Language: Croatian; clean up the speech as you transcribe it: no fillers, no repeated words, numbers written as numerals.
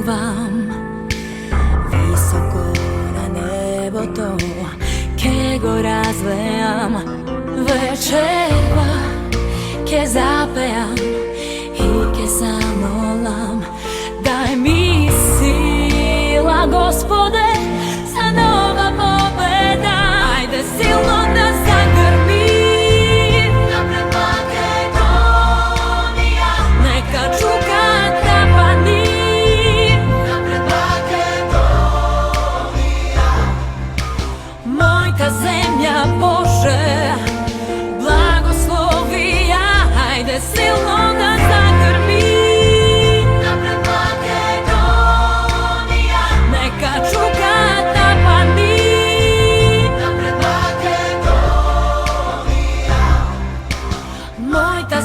čuvam visoko na nebo to, ke go razvejam večerva, ke zapejam i ke zamolam. Daj mi sila, Gospode, za nova pobeda. Ajde silno da zagrmi napred Makedonija, neka čuka tapani napred Makedonija. Moja zemlja, Bože, blagoslovi ja. Ajde silno da zagrmi napred Makedonija, neka čuka tapani napred Makedonija. Moja